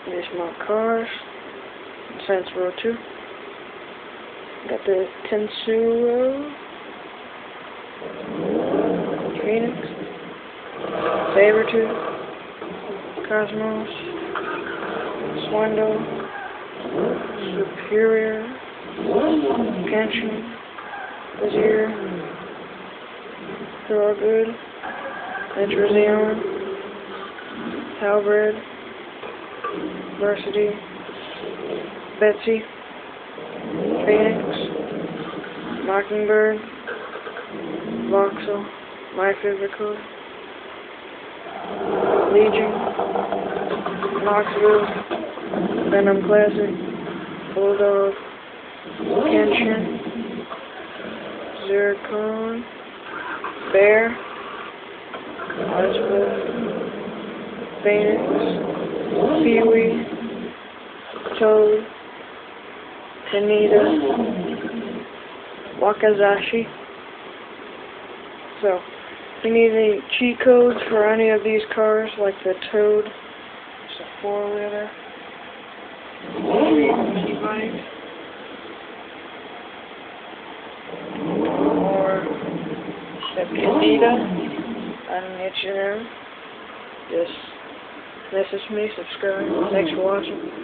There's my cars. Saints Row 2. Got the Tensuro. Phoenix. Sabertooth. Cosmos. Swindle. Superior. Pension. Vizier. Thorogood. Nitrozeon. Halberd. Varsity. Betsy. Phoenix. Mockingbird. Voxel. My Physical. Legion. Knoxville. Venom Classic. Bulldog. Kenshin. Zircon. Bear. Oswald. Phoenix. Peewee. Toad. Kaneda. Wakazashi. So, if you need any cheat codes for any of these cars, like the Toad, it's a 4-wheeler, e-bike, or the Kaneda, I'm let you know. Just message me, subscribe. Thanks for watching.